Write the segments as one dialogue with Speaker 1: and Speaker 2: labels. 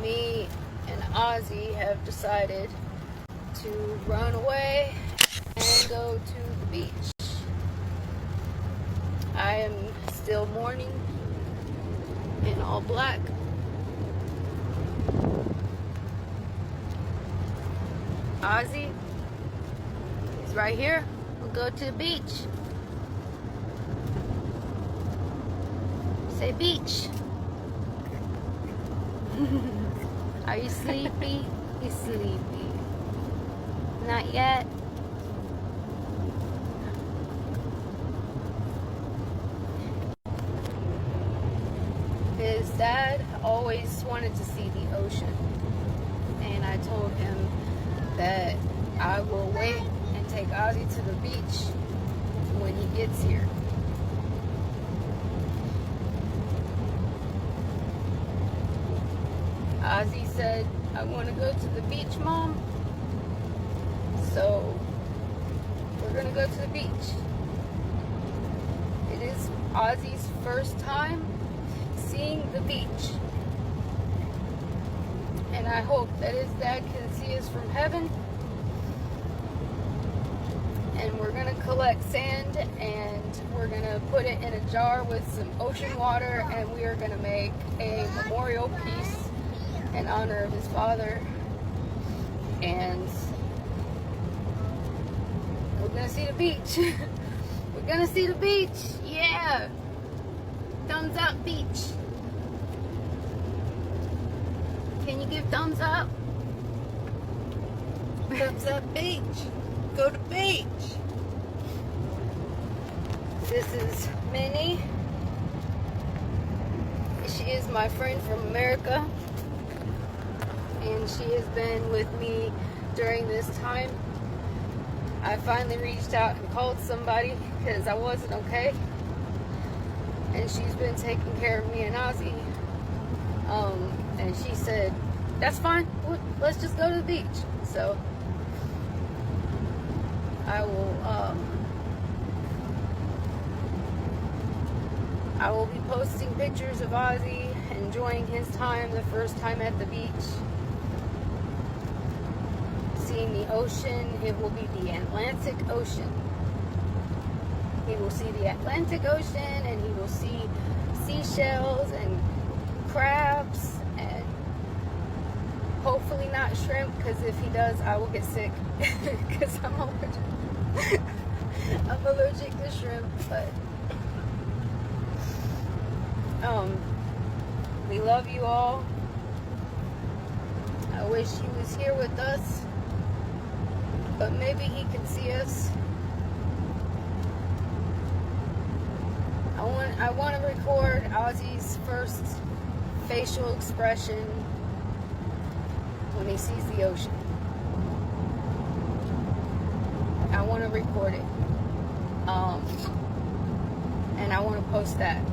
Speaker 1: Me and Ozzy have decided to run away and go to the beach. I am still mourning in all black. Ozzy is right here. We'll go to the beach. Say beach. Are you sleepy? He's sleepy. Not yet. His dad always wanted to see the ocean, and I told him that I will wait and take Ozzy to the beach when he gets here. Ozzy said, I want to go to the beach, Mom. So we're going to go to the beach. It is Ozzy's first time seeing the beach. And I hope that his dad can see us from heaven. And we're going to collect sand and we're going to put it in a jar with some ocean water, and we are going to make a memorial piece in honor of his father. And we're going to see the beach. We're going to see the beach. Yeah. Thumbs up, beach. Can you give thumbs up?
Speaker 2: Thumbs up, beach. Go to beach.
Speaker 1: This is Minnie. She is my friend from America, and she has been with me during this time. I finally reached out and called somebody because I wasn't okay, and she's been taking care of me and Ozzy. And she said, that's fine, let's just go to the beach. So I will be posting pictures of Ozzy enjoying his time, the first time at the beach, seeing the ocean. It will be the Atlantic Ocean. He will see the Atlantic Ocean, and he will see seashells and crabs, and hopefully not shrimp, because if he does, I will get sick because I'm allergic to shrimp. But we love you all. I wish he was here with us, but maybe he can see us. I want to record Ozzy's first facial expression when he sees the ocean. I want to record it, and I want to post that,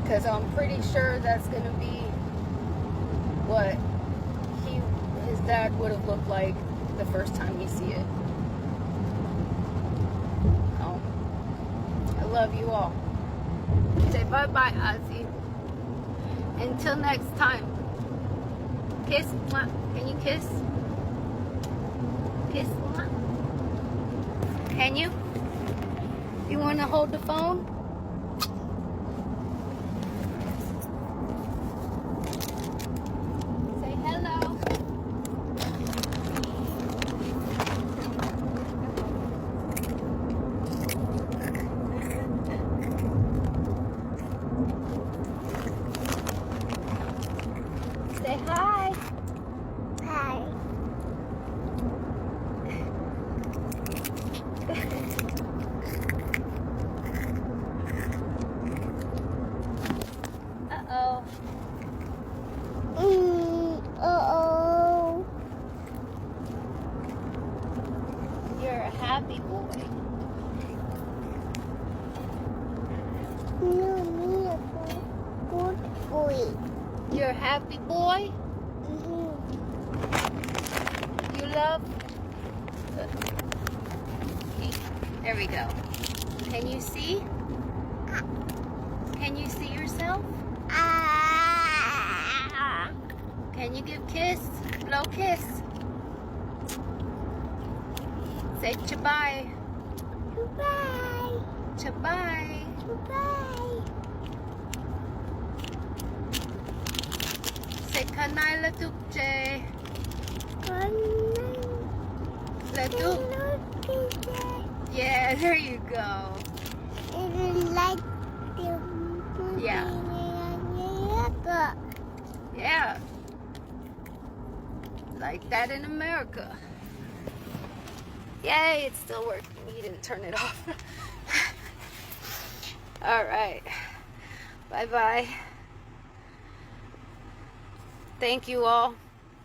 Speaker 1: because I'm pretty sure that's going to be what his dad would have looked like the first time we see it. I love you all. Say bye-bye, Ozzy. Until next time. Kiss. Can you kiss? Kiss. Can you? You want to hold the phone? Say hello. Say hi. Hi. Uh-oh. Uh-oh. You're a happy boy.
Speaker 3: No, me a good boy.
Speaker 1: You're a happy boy? You love? Okay, there we go. Can you see? Can you see yourself? give kiss? Blow kiss. Say chabay.
Speaker 3: Goodbye.
Speaker 1: Chabay.
Speaker 3: Goodbye.
Speaker 1: Say kanay latukche. Latuk. Yeah, there you go.
Speaker 3: Like
Speaker 1: Yeah. Yeah. Like that in America. Yay, it's still working. He didn't turn it off. Alright. Bye-bye. Thank you all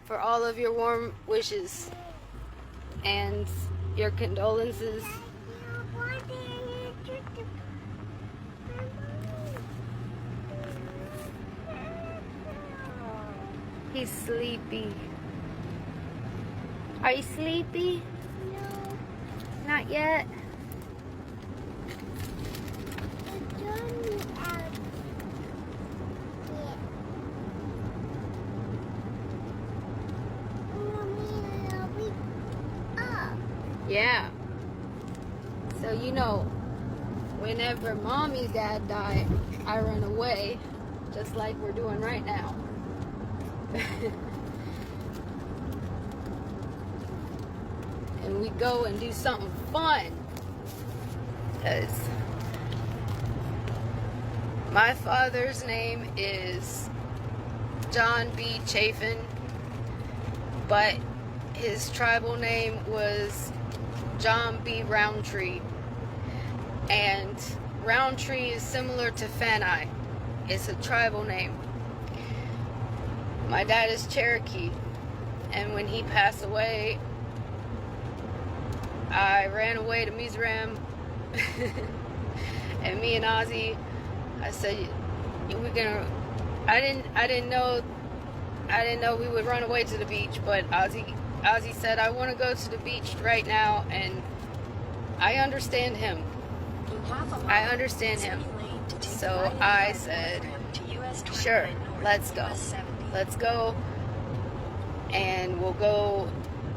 Speaker 1: for all of your warm wishes and your condolences. He's sleepy. Are you sleepy?
Speaker 3: No.
Speaker 1: Not yet. Yeah. So you know, whenever mommy's dad died, I run away, just like we're doing right now. And we go and do something fun. Because my father's name is John B. Chafin, but his tribal name was John B. Roundtree. And Roundtree is similar to Fanai. It's a tribal name. My dad is Cherokee, and when he passed away, I ran away to Mizo, and me and Ozzy, I said, we're gonna. I didn't know we would run away to the beach, but Ozzy said, I want to go to the beach right now, and I understand him. I understand him. So I said, sure, let's go. Let's go. And we'll go.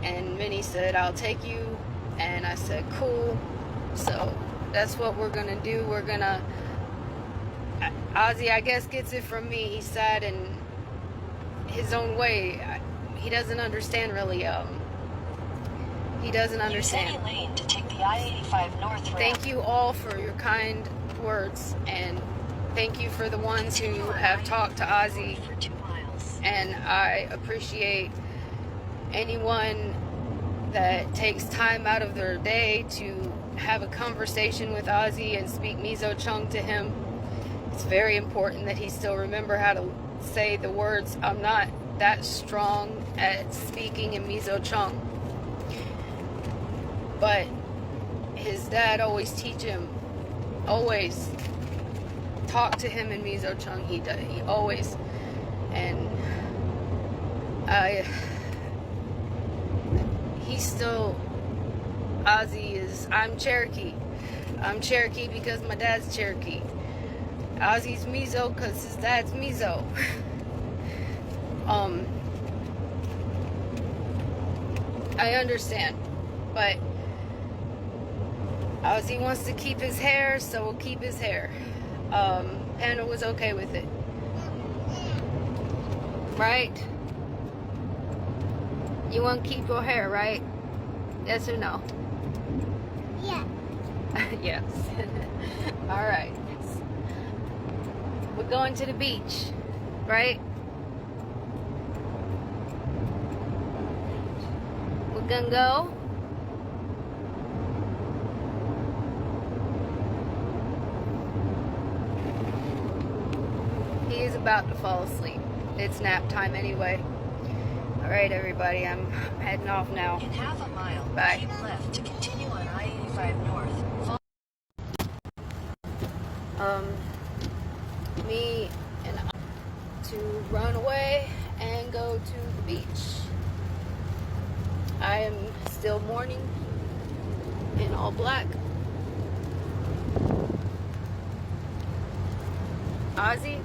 Speaker 1: And Minnie said, I'll take you. And I said, cool. So that's what we're going to do. We're going to... Ozzy, I guess, gets it from me. He's sad in his own way. He doesn't understand, really. He doesn't understand.
Speaker 4: Lane to take the I-85 north ramp.
Speaker 1: Thank you all for your kind words, and thank you for the ones who have talked to Ozzy.
Speaker 4: For 2 miles.
Speaker 1: And I appreciate anyone that takes time out of their day to have a conversation with Ozzy and speak Mizo țawng to him. It's very important that he still remember how to say the words. I'm not that strong at speaking in Mizo țawng, but his dad always teach him, always talk to him in Mizo țawng. He always, and he's still, Ozzy is, I'm Cherokee. I'm Cherokee because my dad's Cherokee. Ozzy's Mizo because his dad's Mizo. I understand, but Ozzy wants to keep his hair, so we'll keep his hair. Panda was okay with it. Right? You want to keep your hair, right? Yes or no?
Speaker 3: Yeah.
Speaker 1: Yes. Alright. We're going to the beach, right? We're gonna go. He is about to fall asleep. It's nap time anyway. Alright, everybody, I'm heading off now.
Speaker 4: In half a mile,
Speaker 1: Bye.
Speaker 4: keep left to continue on I-85 north.
Speaker 1: Me and I to run away and go to the beach. I am still mourning in all black. Ozzy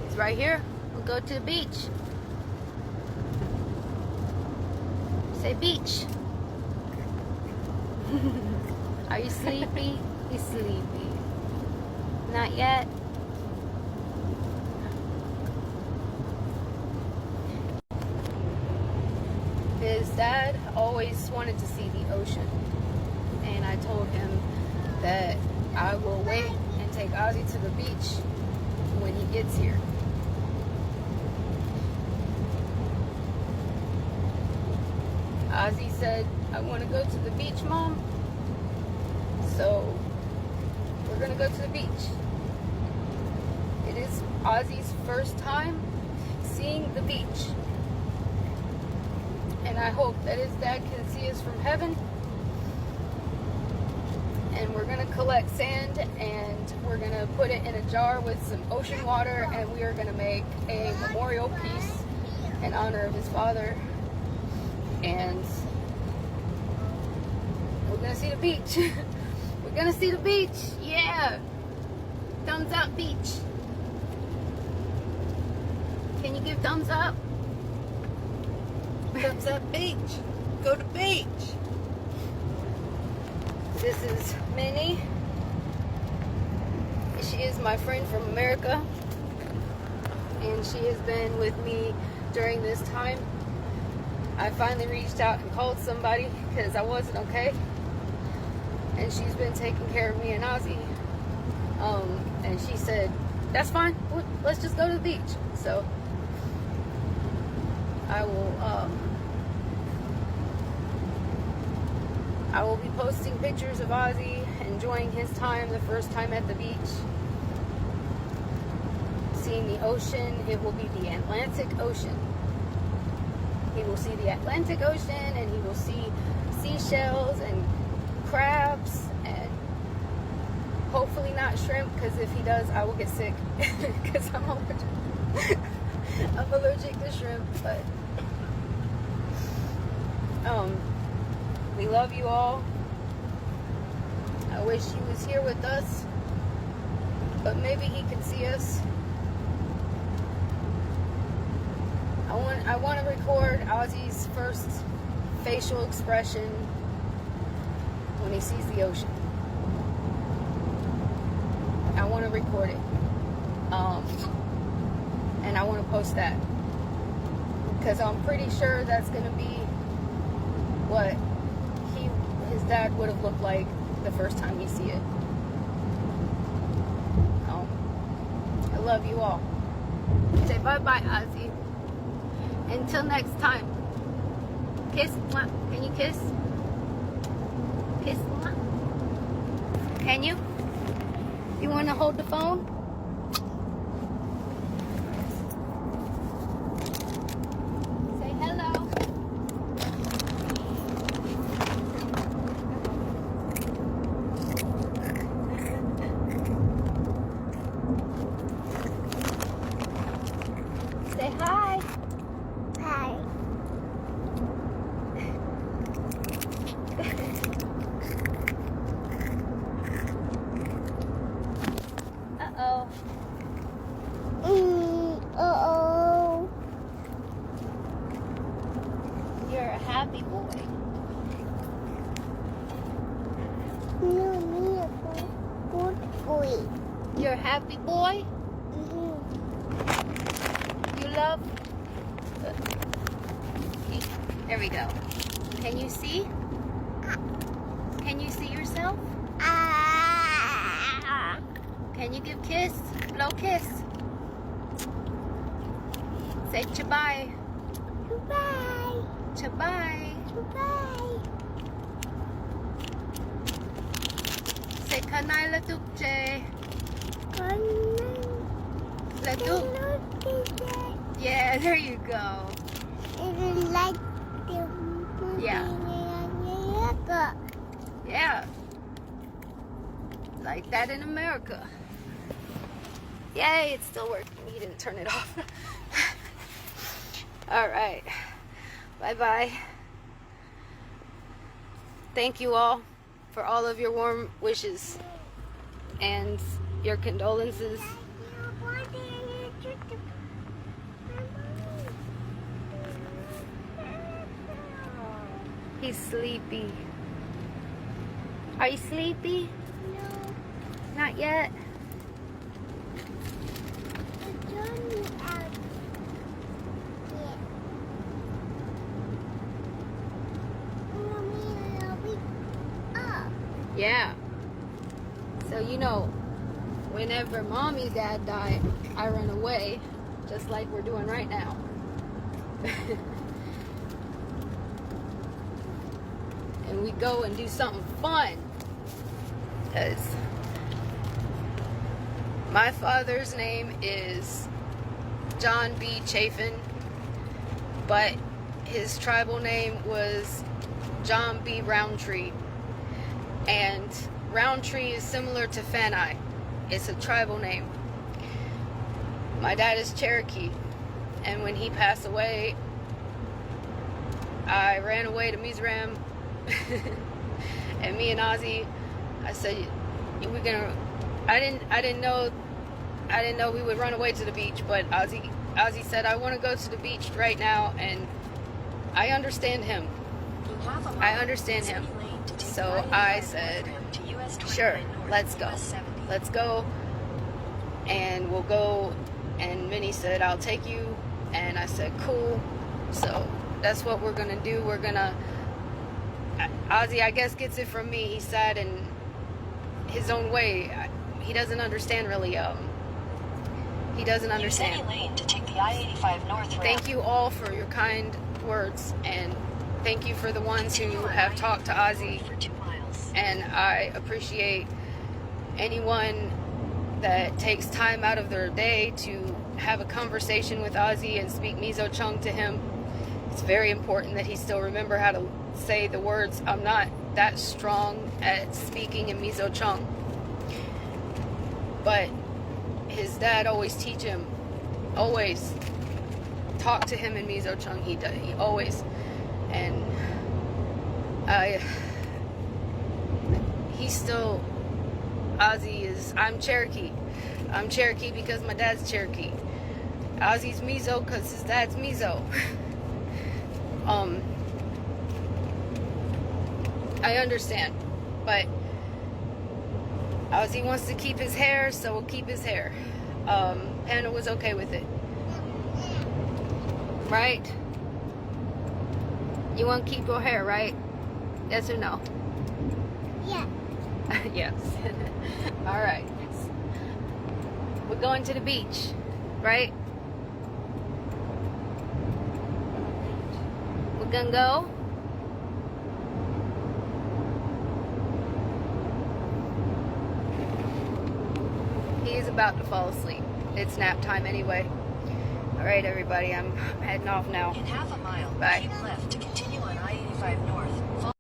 Speaker 1: is right here. We'll go to the beach. Say beach. Are you sleepy? He's sleepy. Not yet. His dad always wanted to see the ocean, and I told him that I will wait and take Ozzy to the beach when he gets here. Ozzy said, I want to go to the beach, Mom. So we're going to go to the beach. It is Ozzy's first time seeing the beach. And I hope that his dad can see us from heaven. And we're going to collect sand and we're going to put it in a jar with some ocean water, and we are going to make a memorial piece in honor of his father. And we're going to see the beach. We're going to see the beach. Yeah. Thumbs up, beach. Can you give thumbs up?
Speaker 2: Thumbs up, beach. Go to beach.
Speaker 1: This is Minnie. She is my friend from America, and she has been with me during this time. I finally reached out and called somebody because I wasn't okay, and she's been taking care of me and Ozzy. And she said, that's fine, let's just go to the beach. So I will be posting pictures of Ozzy enjoying his time, the first time at the beach, seeing the ocean. It will be the Atlantic Ocean. He will see the Atlantic Ocean, and he will see seashells and crabs, and hopefully not shrimp, because if he does, I will get sick because I'm allergic to shrimp. But we love you all. I wish he was here with us, but maybe he can see us. I want to record Ozzy's first facial expression when he sees the ocean. I want to record it. And I want to post that, because I'm pretty sure that's going to be what his dad would have looked like the first time he see it. I love you all. Say bye-bye, Ozzy. Until next time. Kiss. Can you kiss? Kiss. Can you? You want to hold the phone? Say hello. Say hi.
Speaker 3: Hi.
Speaker 1: Uh-oh.
Speaker 3: Uh-oh.
Speaker 1: You're a happy boy.
Speaker 3: No, me a good boy.
Speaker 1: You're a happy boy? You love? There we go. Can you see? Can you see yourself? Can you give kiss? Blow kiss. Say chabai.
Speaker 3: Goodbye.
Speaker 1: Chabai.
Speaker 3: Goodbye.
Speaker 1: Say kanai latukche.
Speaker 3: Good
Speaker 1: Latuk. Yeah, there you go.
Speaker 3: It's like the
Speaker 1: Yeah. Yeah. Like that in America. Yay, it's still working. He didn't turn it off. All right. Bye-bye. Thank you all for all of your warm wishes and your condolences. He's sleepy. Are you sleepy?
Speaker 3: No,
Speaker 1: Not yet.
Speaker 3: the Johnny out. Yeah. Mommy, I'll be up.
Speaker 1: Yeah. So you know, whenever mommy's dad died, I run away, just like we're doing right now. And we go and do something fun. Because my father's name is John B. Chafin, but his tribal name was John B. Roundtree. And Roundtree is similar to Fanai. It's a tribal name. My dad is Cherokee, and when he passed away, I ran away to Mizoram. And me and Ozzy, I said, we're gonna. I didn't know we would run away to the beach, but Ozzy said, I want to go to the beach right now, and I understand him. I understand him. So I said, sure, let's go. Let's go. And we'll go. And Minnie said, I'll take you. And I said, cool. So that's what we're gonna do. We're gonna. Ozzy, I guess, gets it from me. He's sad in his own way. He doesn't understand really. He doesn't understand.
Speaker 4: Use any lane to take the I-85 North ramp.
Speaker 1: Thank you all for your kind words, and thank you for the ones who have talked to Ozzy.
Speaker 4: For 2 miles.
Speaker 1: And I appreciate anyone that takes time out of their day to have a conversation with Ozzy and speak Mizo țawng to him. It's very important that he still remember how to say the words. I'm not that strong at speaking in Mizo țawng, but his dad always teach him, always talk to him in Mizo țawng. He always, and he's still, Ozzy is, I'm Cherokee. I'm Cherokee because my dad's Cherokee. Ozzy's Mizo because his dad's Mizo. I understand, but Ozzy wants to keep his hair, so we'll keep his hair. Panda was okay with it, right? You want to keep your hair, right? Yes or no?
Speaker 3: Yeah.
Speaker 1: Yes. All right. We're going to the beach, right? We're gonna go. He is about to fall asleep. It's nap time anyway. All right, everybody. I'm heading off now.
Speaker 4: In half a mile,
Speaker 1: Bye.
Speaker 4: keep left to continue on I-85 North.